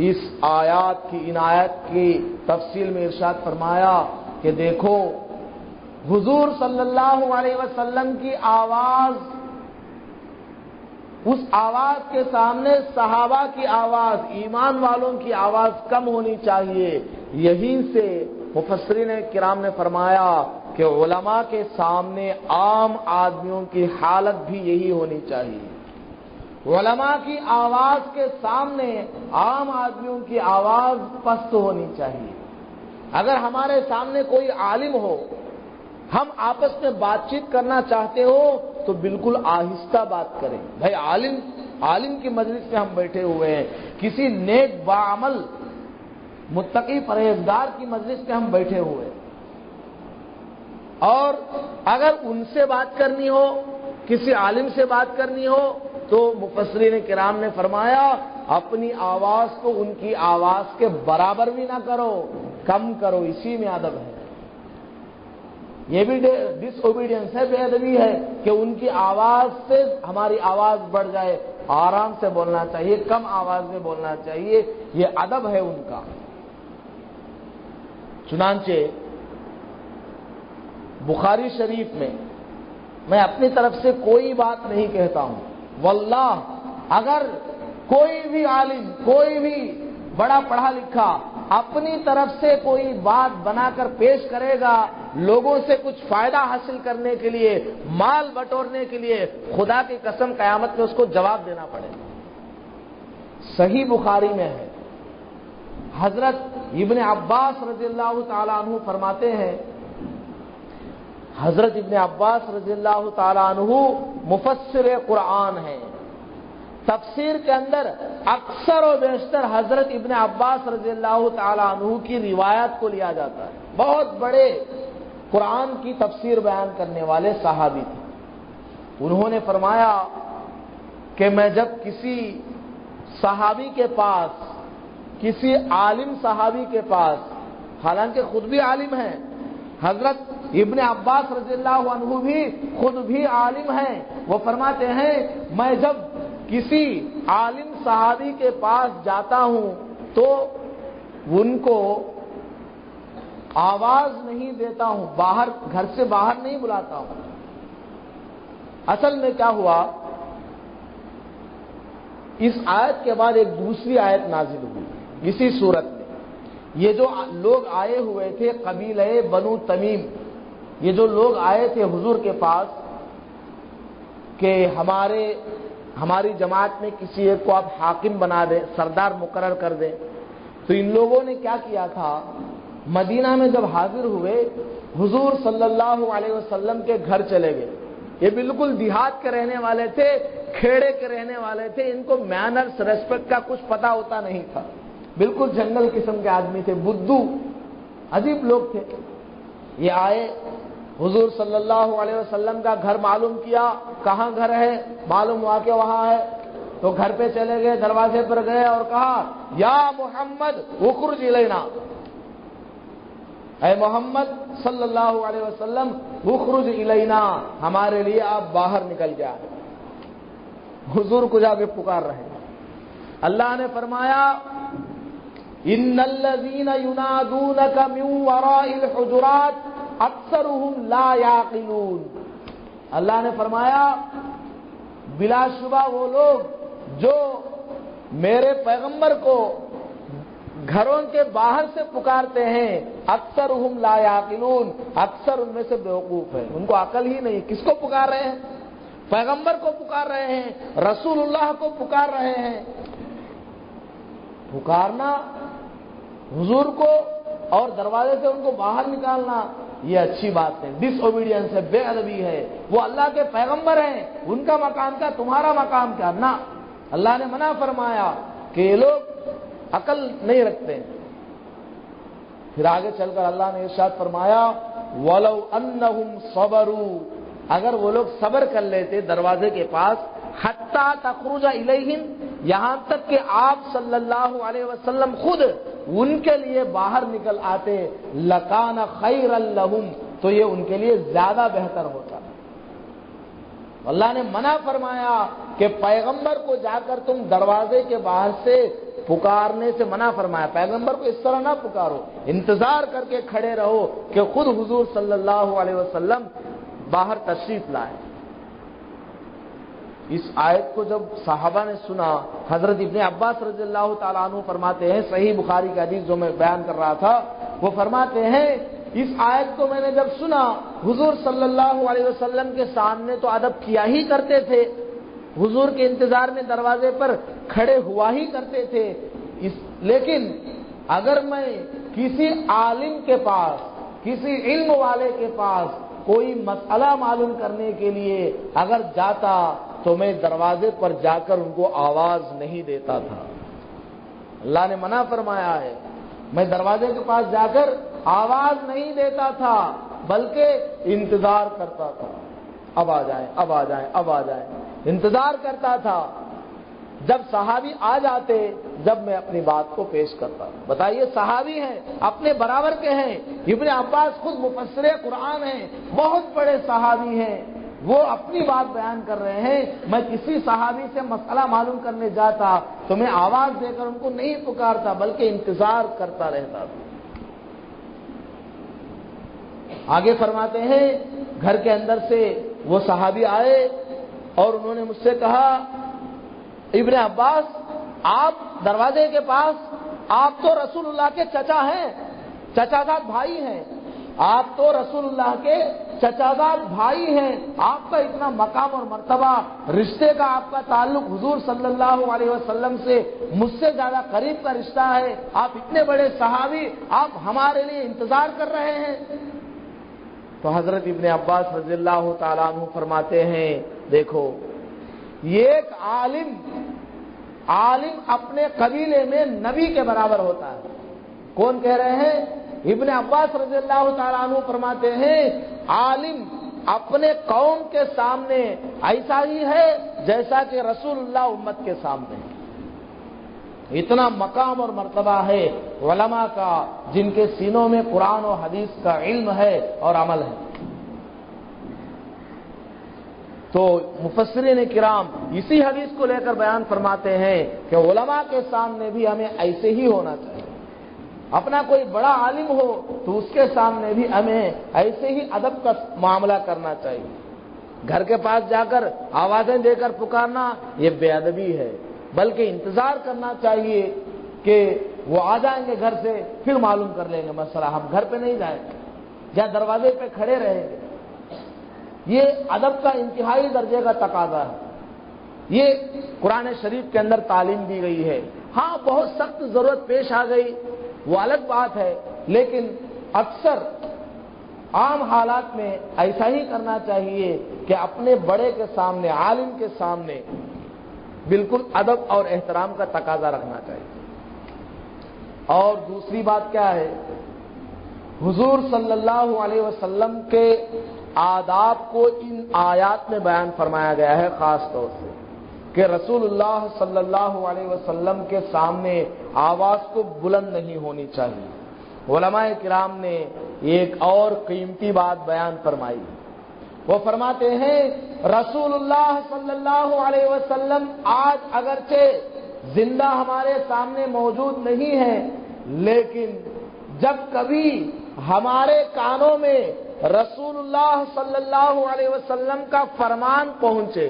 اس آیات کی، ان آیات کی تفصیل میں ارشاد فرمایا کہ دیکھو حضور صلی اللہ علیہ وسلم کی آواز، اس آواز کے سامنے صحابہ کی آواز، ایمان والوں کی آواز کم ہونی چاہیے۔ یہیں سے مفسرین کرام نے فرمایا کہ علماء کے سامنے عام آدمیوں کی حالت بھی یہی ہونی چاہیے، علماء کی آواز کے سامنے عام آدمیوں کی آواز پست ہونی چاہیے۔ اگر ہمارے سامنے کوئی عالم ہو، ہم آپس میں بات چیت کرنا چاہتے ہو تو بالکل آہستہ بات کریں۔ بھائی عالم کی مجلس میں ہم بیٹھے ہوئے ہیں، کسی نیک باعمل متقی پرہیزگار کی مجلس میں ہم بیٹھے ہوئے ہیں، اور اگر ان سے بات کرنی ہو، کسی عالم سے بات کرنی ہو تو مفسرین کرام نے فرمایا اپنی آواز کو ان کی آواز کے برابر بھی نہ کرو، کم کرو، اسی میں ادب ہے۔ یہ بھی ڈس اوبیڈینس ہے، بے ادبی ہے کہ ان کی آواز سے ہماری آواز بڑھ جائے، آرام سے بولنا چاہیے، کم آواز میں بولنا چاہیے، یہ ادب ہے ان کا۔ چنانچہ بخاری شریف میں اپنی طرف سے کوئی بات نہیں کہتا ہوں، واللہ اگر کوئی بھی عالم، کوئی بھی بڑا پڑھا لکھا اپنی طرف سے کوئی بات بنا کر پیش کرے گا لوگوں سے کچھ فائدہ حاصل کرنے کے لیے، مال بٹورنے کے لیے، خدا کی قسم قیامت میں اس کو جواب دینا پڑے گا۔ صحیح بخاری میں ہے، حضرت ابن عباس رضی اللہ تعالی عنہ فرماتے ہیں، حضرت ابن عباس رضی اللہ تعالی عنہ مفسر قرآن ہیں، تفسیر کے اندر اکثر و بیشتر حضرت ابن عباس رضی اللہ تعالی عنہ کی روایت کو لیا جاتا ہے، بہت بڑے قرآن کی تفسیر بیان کرنے والے صحابی تھے۔ انہوں نے فرمایا کہ میں جب کسی صحابی کے پاس، کسی عالم صحابی کے پاس، حالانکہ خود بھی عالم ہیں، حضرت ابن عباس رضی اللہ عنہ بھی خود بھی عالم ہیں، وہ فرماتے ہیں میں جب کسی عالم صحابی کے پاس جاتا ہوں تو ان کو آواز نہیں دیتا ہوں، باہر، گھر سے باہر نہیں بلاتا ہوں۔ اصل میں کیا ہوا، اس آیت کے بعد ایک دوسری آیت نازل ہوئی اسی صورت میں۔ یہ جو لوگ آئے ہوئے تھے قبیلہ بنو تمیم، یہ جو لوگ آئے تھے حضور کے پاس کہ ہماری جماعت میں کسی ایک کو آپ حاکم بنا دیں، سردار مقرر کر دیں، تو ان لوگوں نے کیا کیا تھا، مدینہ میں جب حاضر ہوئے حضور صلی اللہ علیہ وسلم کے گھر چلے گئے۔ یہ بالکل دیہات کے رہنے والے تھے، کھیڑے کے رہنے والے تھے، ان کو مینرز، ریسپیکٹ کا کچھ پتہ ہوتا نہیں تھا، بالکل جنگل قسم کے آدمی تھے، بدو، عجیب لوگ تھے۔ یہ آئے، حضور صلی اللہ علیہ وسلم کا گھر معلوم کیا، کہاں گھر ہے، معلوم ہوا کہ وہاں ہے، تو گھر پہ چلے گئے، دروازے پر گئے اور کہا یا محمد اخرج الینا، اے محمد صلی اللہ علیہ وسلم اخرج الینا، ہمارے لیے آپ باہر نکل جائیں۔ حضور کو جا کے پکار رہے ہیں۔ اللہ نے فرمایا ان الذین ینادونک من وراء الحجرات اکثرهم لا یعقلون، اللہ نے فرمایا بلا شبہ وہ لوگ جو میرے پیغمبر کو گھروں کے باہر سے پکارتے ہیں، اکثرهم لا یعقلون، اکثر ان میں سے بیوقوف ہیں، ان کو عقل ہی نہیں۔ کس کو پکار رہے ہیں؟ پیغمبر کو پکار رہے ہیں، رسول اللہ کو پکار رہے ہیں۔ پکارنا حضور کو اور دروازے سے ان کو باہر نکالنا یہ اچھی بات ہے، ڈس اوبیڈینس ہے، بے ادبی ہے۔ وہ اللہ کے پیغمبر ہیں، ان کا مقام کیا، تمہارا مقام کیا؟ نہ، اللہ نے منع فرمایا کہ یہ لوگ عقل نہیں رکھتے۔ پھر آگے چل کر اللہ نے ارشاد فرمایا وَلَوْ أَنَّهُمْ صَبَرُوا، اگر وہ لوگ صبر کر لیتے دروازے کے پاس، حَتَّى تَخْرُجَ إِلَيْهِمْ، یہاں تک کہ آپ صلی اللہ علیہ وسلم خود ان کے لیے باہر نکل آتے، لَكَانَ خَيْرًا لَهُمْ، تو یہ ان کے لیے زیادہ بہتر ہوتا۔ اللہ نے منع فرمایا کہ پیغمبر کو جا کر تم دروازے کے باہر سے پکارنے سے منع فرمایا، پیغمبر کو اس طرح نہ پکارو، انتظار کر کے کھڑے رہو کہ خود حضور صلی اللہ علیہ وسلم باہر تشریف لائے۔ اس آیت کو جب صحابہ نے سنا، حضرت ابن عباس رضی اللہ تعالیٰ عنہ فرماتے ہیں، صحیح بخاری کا حدیث جو میں بیان کر رہا تھا، وہ فرماتے ہیں اس آیت کو میں نے جب سنا، حضور صلی اللہ علیہ وسلم کے سامنے تو ادب کیا ہی کرتے تھے، حضور کے انتظار میں دروازے پر کھڑے ہوا ہی کرتے تھے، لیکن اگر میں کسی عالم کے پاس، کسی علم والے کے پاس کوئی مسئلہ معلوم کرنے کے لیے اگر جاتا تو میں دروازے پر جا کر ان کو آواز نہیں دیتا تھا۔ اللہ نے منع فرمایا ہے، میں دروازے کے پاس جا کر آواز نہیں دیتا تھا بلکہ انتظار کرتا تھا، اب آ جائیں، اب آ جائیں، اب آ جائیں، انتظار کرتا تھا۔ جب صحابی آ جاتے جب میں اپنی بات کو پیش کرتا. بتائیے صحابی ہیں, اپنے برابر کے ہیں. ابن عباس خود مفسر قرآن ہیں, بہت بڑے صحابی ہیں, وہ اپنی بات بیان کر رہے ہیں. میں کسی صحابی سے مسئلہ معلوم کرنے جاتا تو میں آواز دے کر ان کو نہیں پکارتا بلکہ انتظار کرتا رہتا تھا. آگے فرماتے ہیں گھر کے اندر سے وہ صحابی آئے اور انہوں نے مجھ سے کہا ابن عباس آپ دروازے کے پاس, آپ تو رسول اللہ کے چچا ہیں, چچا زاد بھائی ہیں, آپ تو رسول اللہ کے چچا زاد بھائی ہیں, آپ کا اتنا مقام اور مرتبہ, رشتے کا آپ کا تعلق حضور صلی اللہ علیہ وسلم سے مجھ سے زیادہ قریب کا رشتہ ہے, آپ اتنے بڑے صحابی, آپ ہمارے لیے انتظار کر رہے ہیں. تو حضرت ابن عباس رضی اللہ تعالیٰ عنہ فرماتے ہیں دیکھو یہ ایک عالم اپنے قبیلے میں نبی کے برابر ہوتا ہے. کون کہہ رہے ہیں؟ ابن عباس رضی اللہ تعالیٰ عنہ فرماتے ہیں عالم اپنے قوم کے سامنے ایسا ہی ہے جیسا کہ رسول اللہ امت کے سامنے. اتنا مقام اور مرتبہ ہے علماء کا جن کے سینوں میں قرآن و حدیث کا علم ہے اور عمل ہے. تو مفسرین کرام اسی حدیث کو لے کر بیان فرماتے ہیں کہ علماء کے سامنے بھی ہمیں ایسے ہی ہونا چاہیے. اپنا کوئی بڑا عالم ہو تو اس کے سامنے بھی ہمیں ایسے ہی ادب کا معاملہ کرنا چاہیے. گھر کے پاس جا کر آوازیں دے کر پکارنا یہ بے ادبی ہے, بلکہ انتظار کرنا چاہیے کہ وہ آ جائیں گے گھر سے پھر معلوم کر لیں گے مسئلہ, ہم گھر پہ نہیں جائیں گے یا دروازے پہ کھڑے رہیں گے. یہ ادب کا انتہائی درجے کا تقاضا ہے. یہ قرآن شریف کے اندر تعلیم دی گئی ہے. ہاں بہت سخت ضرورت پیش آ گئی وہ الگ بات ہے, لیکن اکثر عام حالات میں ایسا ہی کرنا چاہیے کہ اپنے بڑے کے سامنے, عالم کے سامنے بالکل ادب اور احترام کا تقاضا رکھنا چاہیے. اور دوسری بات کیا ہے, حضور صلی اللہ علیہ وسلم کے آداب کو ان آیات میں بیان فرمایا گیا ہے خاص طور سے کہ رسول اللہ صلی اللہ علیہ وسلم کے سامنے آواز کو بلند نہیں ہونی چاہیے. علماء کرام نے ایک اور قیمتی بات بیان فرمائی. وہ فرماتے ہیں رسول اللہ صلی اللہ علیہ وسلم آج اگرچہ زندہ ہمارے سامنے موجود نہیں ہیں, لیکن جب کبھی ہمارے کانوں میں رسول اللہ صلی اللہ علیہ وسلم کا فرمان پہنچے,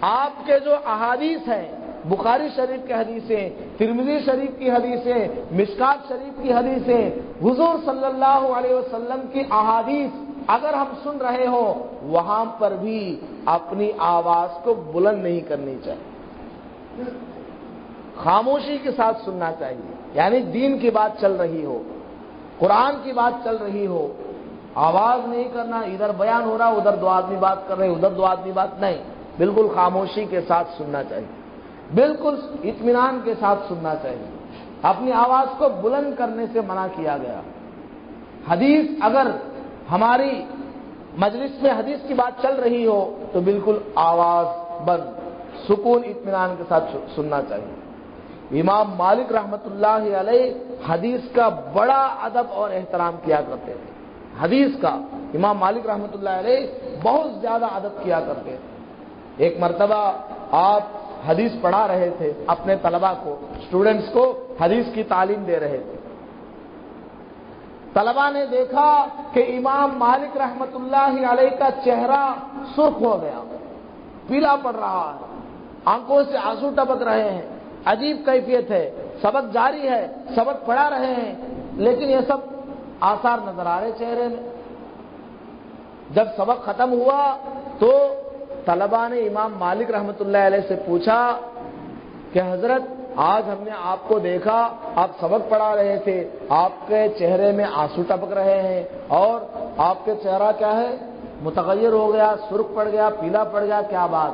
آپ کے جو احادیث ہیں, بخاری شریف کی حدیثیں, ترمذی شریف کی حدیثیں, مشکات شریف کی حدیثیں, حضور صلی اللہ علیہ وسلم کی احادیث اگر ہم سن رہے ہوں وہاں پر بھی اپنی آواز کو بلند نہیں کرنی چاہیے, خاموشی کے ساتھ سننا چاہیے. یعنی دین کی بات چل رہی ہو, قرآن کی بات چل رہی ہو, آواز نہیں کرنا, ادھر بیان ہو رہا ادھر دو آدمی بات کر رہے ادھر دو آدمی بات نہیں, بالکل خاموشی کے ساتھ سننا چاہیے, بالکل اطمینان کے ساتھ سننا چاہیے. اپنی آواز کو بلند کرنے سے منع کیا گیا. حدیث اگر ہماری مجلس میں حدیث کی بات چل رہی ہو تو بالکل آواز بند, سکون اطمینان کے ساتھ سننا چاہیے. امام مالک رحمت اللہ علیہ حدیث کا بڑا ادب اور احترام کیا کرتے تھے. حدیث کا امام مالک رحمت اللہ علیہ بہت زیادہ ادب کیا کرتے تھے. ایک مرتبہ آپ حدیث پڑھا رہے تھے اپنے طلبہ کو, اسٹوڈنٹس کو حدیث کی تعلیم دے رہے تھے. طلبہ نے دیکھا کہ امام مالک رحمت اللہ علیہ کا چہرہ سرخ ہو گیا, پیلا پڑ رہا ہے, آنکھوں سے آنسو ٹپک رہے ہیں, عجیب کیفیت ہے. سبق جاری ہے, سبق پڑھا رہے ہیں, لیکن یہ سب آثار نظر آ رہے چہرے میں. جب سبق ختم ہوا تو طلبہ نے امام مالک رحمت اللہ علیہ سے پوچھا کہ حضرت آج ہم نے آپ کو دیکھا, آپ سبق پڑھا رہے تھے, آپ کے چہرے میں آنسو ٹپک رہے ہیں اور آپ کے چہرہ کیا ہے متغیر ہو گیا, سرخ پڑ گیا, پیلا پڑ گیا, کیا بات؟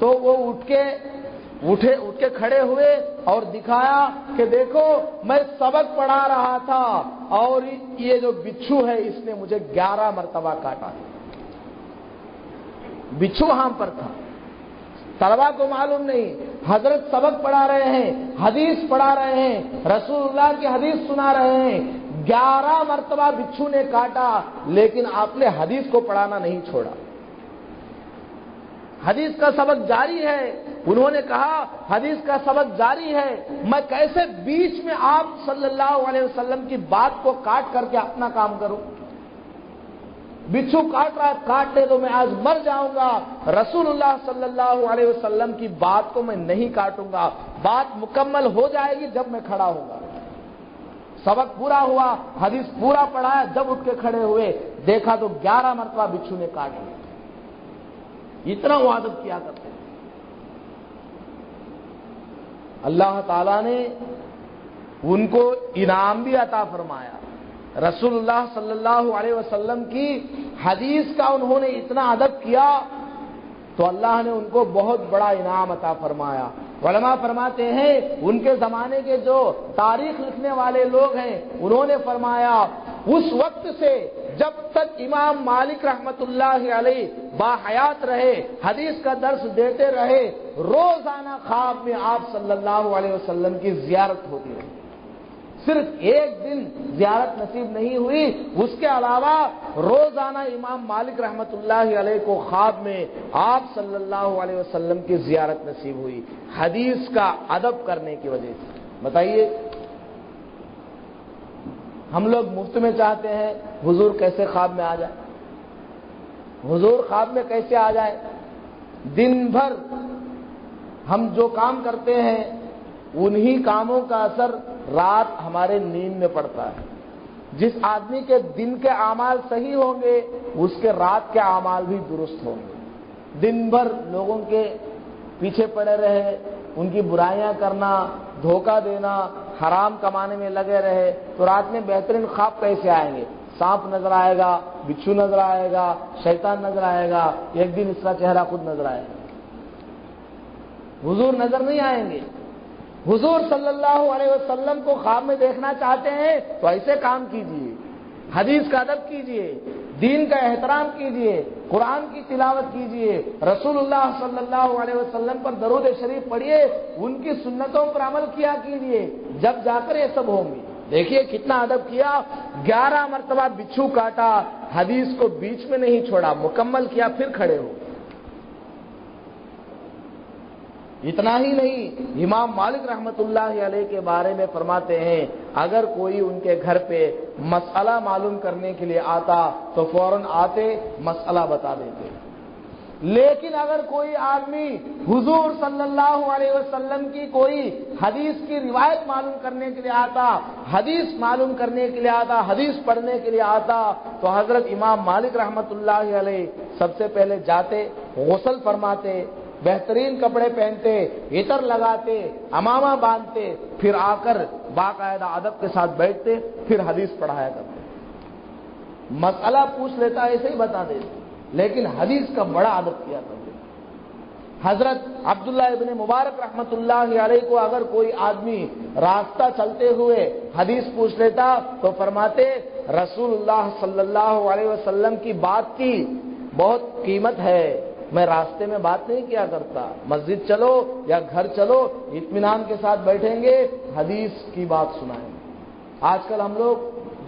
تو وہ اٹھ کے کھڑے ہوئے اور دکھایا کہ دیکھو میں سبق پڑھا رہا تھا اور یہ جو بچھو ہے اس نے مجھے 11 مرتبہ کاٹا. بچھو وہاں پر تھا, طلبا کو معلوم نہیں، حضرت سبق پڑھا رہے ہیں، حدیث پڑھا رہے ہیں، رسول اللہ کی حدیث سنا رہے ہیں، 11 مرتبہ بچھو نے کاٹا لیکن آپ نے حدیث کو پڑھانا نہیں چھوڑا، حدیث کا سبق جاری ہے۔ انہوں نے کہا حدیث کا سبق جاری ہے، میں کیسے بیچ میں آپ صلی اللہ علیہ وسلم کی بات کو کاٹ کر کے اپنا کام کروں؟ بچھو کاٹ رہا ہے، کاٹ لے تو میں آج مر جاؤں گا، رسول اللہ صلی اللہ علیہ وسلم کی بات کو میں نہیں کاٹوں گا، بات مکمل ہو جائے گی جب میں کھڑا ہوں گا۔ سبق پورا ہوا، حدیث پورا پڑھایا، جب اٹھ کے کھڑے ہوئے دیکھا تو 11 مرتبہ بچھو نے کاٹ لیا۔ اتنا وہ عادت کیا کرتے ہیں۔ اللہ تعالیٰ نے ان کو انعام بھی عطا فرمایا، رسول اللہ صلی اللہ علیہ وسلم کی حدیث کا انہوں نے اتنا ادب کیا تو اللہ نے ان کو بہت بڑا انعام عطا فرمایا۔ علماء فرماتے ہیں ان کے زمانے کے جو تاریخ لکھنے والے لوگ ہیں انہوں نے فرمایا اس وقت سے جب تک امام مالک رحمت اللہ علیہ باحیات رہے، حدیث کا درس دیتے رہے، روزانہ خواب میں آپ صلی اللہ علیہ وسلم کی زیارت ہوتی رہی۔ صرف ایک دن زیارت نصیب نہیں ہوئی، اس کے علاوہ روزانہ امام مالک رحمت اللہ علیہ کو خواب میں آپ صلی اللہ علیہ وسلم کی زیارت نصیب ہوئی، حدیث کا ادب کرنے کی وجہ سے۔ بتائیے ہم لوگ مفت میں چاہتے ہیں حضور کیسے خواب میں آ جائے، حضور خواب میں کیسے آ جائے؟ دن بھر ہم جو کام کرتے ہیں انہی کاموں کا اثر رات ہمارے نیند میں پڑتا ہے۔ جس آدمی کے دن کے اعمال صحیح ہوں گے اس کے رات کے اعمال بھی درست ہوں گے۔ دن بھر لوگوں کے پیچھے پڑے رہے، ان کی برائیاں کرنا، دھوکہ دینا، حرام کمانے میں لگے رہے تو رات میں بہترین خواب کیسے آئیں گے؟ سانپ نظر آئے گا، بچھو نظر آئے گا، شیطان نظر آئے گا، ایک دن اس کا چہرہ خود نظر آئے گا، حضور نظر نہیں آئیں گے۔ حضور صلی اللہ علیہ وسلم کو خواب میں دیکھنا چاہتے ہیں تو ایسے کام کیجئے، حدیث کا ادب کیجئے، دین کا احترام کیجئے، قرآن کی تلاوت کیجئے، رسول اللہ صلی اللہ علیہ وسلم پر درود شریف پڑھیے، ان کی سنتوں پر عمل کیا کیجئے، جب جا کر یہ سب ہوں گے۔ دیکھیے کتنا ادب کیا، 11 مرتبہ بچھو کاٹا، حدیث کو بیچ میں نہیں چھوڑا، مکمل کیا، پھر کھڑے ہو۔ اتنا ہی نہیں، امام مالک رحمت اللہ علیہ کے بارے میں فرماتے ہیں اگر کوئی ان کے گھر پہ مسئلہ معلوم کرنے کے لیے آتا تو فوراً آتے، مسئلہ بتا دیتے، لیکن اگر کوئی آدمی حضور صلی اللہ علیہ وسلم کی کوئی حدیث کی روایت معلوم کرنے کے لیے آتا، حدیث معلوم کرنے کے لیے آتا، حدیث پڑھنے کے لیے آتا تو حضرت امام مالک رحمت اللہ علیہ سب سے پہلے جاتے، غسل فرماتے، بہترین کپڑے پہنتے، عطر لگاتے، عمامہ باندھتے، پھر آ کر باقاعدہ ادب کے ساتھ بیٹھتے، پھر حدیث پڑھایا کرتے۔ مسئلہ پوچھ لیتا ایسے ہی بتا دیتے، لیکن حدیث کا بڑا ادب کیا کرتے۔ حضرت عبداللہ ابن مبارک رحمت اللہ علیہ کو اگر کوئی آدمی راستہ چلتے ہوئے حدیث پوچھ لیتا تو فرماتے رسول اللہ صلی اللہ علیہ وسلم کی بات کی بہت قیمت ہے، میں راستے میں بات نہیں کیا کرتا، مسجد چلو یا گھر چلو اطمینان کے ساتھ بیٹھیں گے، حدیث کی بات سنائیں گے۔ آج کل ہم لوگ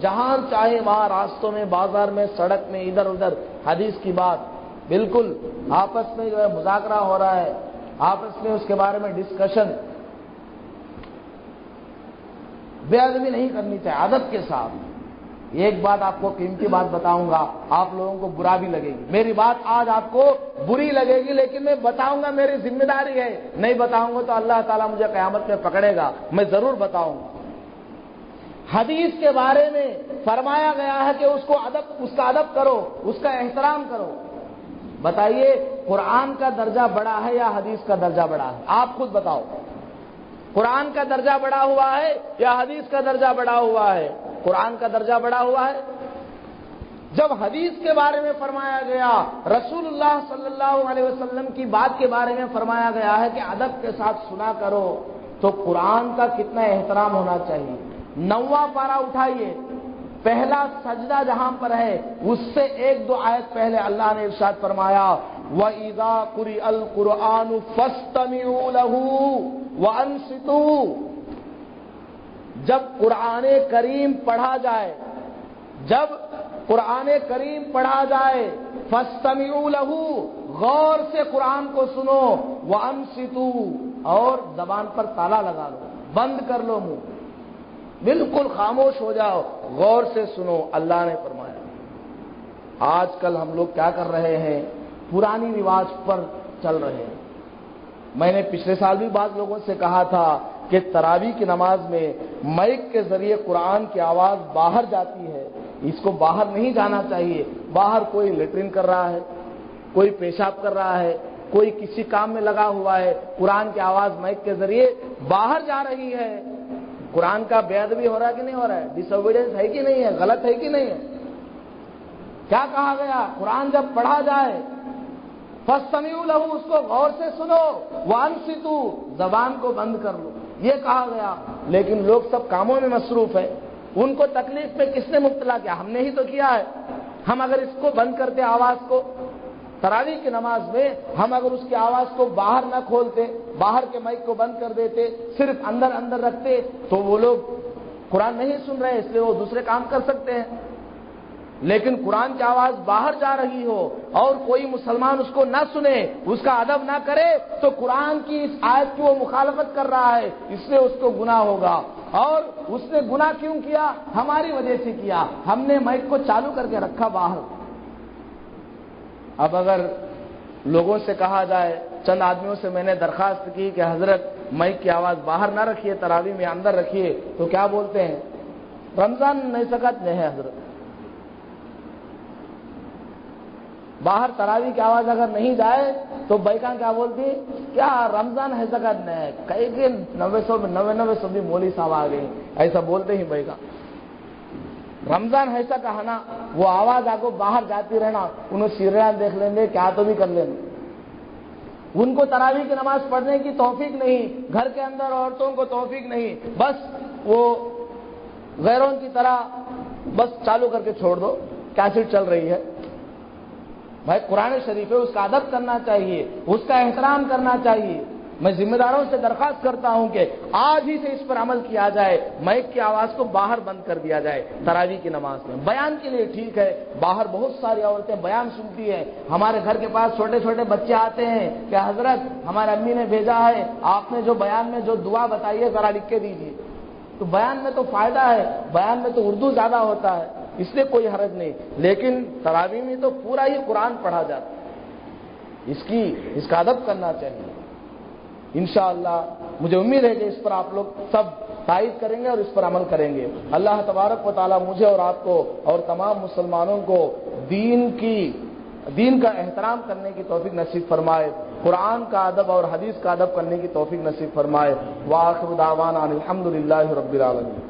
جہاں چاہے وہاں راستوں میں، بازار میں، سڑک میں، ادھر ادھر حدیث کی بات، بالکل آپس میں جو ہے مذاکرہ ہو رہا ہے، آپس میں اس کے بارے میں ڈسکشن، بے ادبی نہیں کرنی چاہیے، ادب کے ساتھ۔ ایک بات آپ کو قیمتی بات بتاؤں گا، آپ لوگوں کو برا بھی لگے گی، میری بات آج آپ کو بری لگے گی لیکن میں بتاؤں گا، میری ذمہ داری ہے، نہیں بتاؤں گا تو اللہ تعالیٰ مجھے قیامت میں پکڑے گا، میں ضرور بتاؤں گا۔ حدیث کے بارے میں فرمایا گیا ہے کہ اس کا ادب کرو، اس کا احترام کرو۔ بتائیے قرآن کا درجہ بڑا ہے یا حدیث کا درجہ بڑا ہے؟ آپ خود بتاؤ، قرآن کا درجہ بڑا ہوا ہے یا حدیث کا درجہ بڑا ہوا ہے؟ قرآن کا درجہ بڑا ہوا ہے۔ جب حدیث کے بارے میں فرمایا گیا، رسول اللہ صلی اللہ علیہ وسلم کی بات کے بارے میں فرمایا گیا ہے کہ ادب کے ساتھ سنا کرو، تو قرآن کا کتنا احترام ہونا چاہیے۔ 9واں پارہ اٹھائیے، پہلا سجدہ جہاں پر ہے اس سے 1-2 آیت پہلے اللہ نے ارشاد فرمایا وَإِذَا قُرِئَ الْقُرْآنُ فَاسْتَمِعُوا لَهُ وَأَنصِتُوا، جب قرآن کریم پڑھا جائے، جب قرآن کریم پڑھا جائے، فَاسْتَمِعُوا لَهُ، غور سے قرآن کو سنو، وَأَنصِتُوا، اور زبان پر تالا لگا لو، بند کر لو منہ، بالکل خاموش ہو جاؤ، غور سے سنو، اللہ نے فرمایا۔ آج کل ہم لوگ کیا کر رہے ہیں؟ پرانی رواج پر چل رہے ہیں۔ میں نے پچھلے سال بھی بعض لوگوں سے کہا تھا کہ تراویح کی نماز میں مائک کے ذریعے قرآن کی آواز باہر جاتی ہے، اس کو باہر نہیں جانا چاہیے۔ باہر کوئی لیٹرین کر رہا ہے، کوئی پیشاب کر رہا ہے، کوئی کسی کام میں لگا ہوا ہے، قرآن کی آواز مائک کے ذریعے باہر جا رہی ہے، قرآن کا بے ادبی ہو رہا ہے کہ نہیں ہو رہا ہے؟ ڈس اوبیڈینس ہے کہ نہیں ہے؟ غلط ہے کہ نہیں ہے؟ کیا کہا گیا؟ قرآن جب پڑھا جائے فَاسْتَمِعُوا لَهُ، اس کو غور سے سنو، وَأَنصِتُوا، زبان کو بند کر لو، یہ کہا گیا۔ لیکن لوگ سب کاموں میں مصروف ہیں، ان کو تکلیف میں کس نے مبتلا کیا؟ ہم نے ہی تو کیا ہے۔ ہم اگر اس کو بند کرتے آواز کو، تراویح کی نماز میں ہم اگر اس کی آواز کو باہر نہ کھولتے، باہر کے مائک کو بند کر دیتے، صرف اندر اندر رکھتے، تو وہ لوگ قرآن نہیں سن رہے، اس لیے وہ دوسرے کام کر سکتے ہیں۔ لیکن قرآن کی آواز باہر جا رہی ہو اور کوئی مسلمان اس کو نہ سنے، اس کا ادب نہ کرے، تو قرآن کی اس آیت کی وہ مخالفت کر رہا ہے، اس لیے اس کو گناہ ہوگا۔ اور اس نے گناہ کیوں کیا؟ ہماری وجہ سے کیا، ہم نے مائک کو چالو کر کے رکھا باہر۔ اب اگر لوگوں سے کہا جائے، چند آدمیوں سے میں نے درخواست کی کہ حضرت مائک کی آواز باہر نہ رکھیے، تراویح میں اندر رکھیے، تو کیا بولتے ہیں؟ رمضان نہیں سکت نہیں ہے حضرت، باہر تراویح کی آواز اگر نہیں جائے تو بیکاں کیا بولتی؟ کیا رمضان ہے سکت نہیں، کئی کہ 900 بھی مولوی صاحب آ گئے، ایسا بولتے ہی بیکاں۔ رمضان ایسا کہنا، وہ آواز آپ کو باہر جاتی رہنا، انہوں سیریل دیکھ لیں گے، کیا تو بھی کر لیں گے، ان کو تراویح کی نماز پڑھنے کی توفیق نہیں، گھر کے اندر عورتوں کو توفیق نہیں، بس وہ غیروں کی طرح بس چالو کر کے چھوڑ دو، کیسٹ چل رہی ہے۔ بھائی قرآن شریف ہے، اس کا ادب کرنا چاہیے، اس کا احترام کرنا چاہیے۔ میں ذمہ داروں سے درخواست کرتا ہوں کہ آج ہی سے اس پر عمل کیا جائے، مائک کی آواز کو باہر بند کر دیا جائے تراویح کی نماز میں۔ بیان کے لیے ٹھیک ہے، باہر بہت ساری عورتیں بیان سنتی ہیں، ہمارے گھر کے پاس چھوٹے چھوٹے بچے آتے ہیں کہ حضرت ہمارے امی نے بھیجا ہے، آپ نے جو بیان میں جو دعا بتائی ہے ذرا لکھ کے دیجیے۔ تو بیان میں تو فائدہ ہے، بیان میں تو اردو زیادہ ہوتا ہے، اس لیے کوئی حرج نہیں، لیکن تراویح میں تو پورا ہی قرآن پڑھا جاتا ہے، اس کا ادب کرنا چاہیے۔ انشاءاللہ مجھے امید ہے کہ اس پر آپ لوگ سب تائید کریں گے اور اس پر عمل کریں گے۔ اللہ تبارک و تعالی مجھے اور آپ کو اور تمام مسلمانوں کو دین کا احترام کرنے کی توفیق نصیب فرمائے، قرآن کا ادب اور حدیث کا ادب کرنے کی توفیق نصیب فرمائے۔ وآخر دعوانا الحمدللہ رب العالمین۔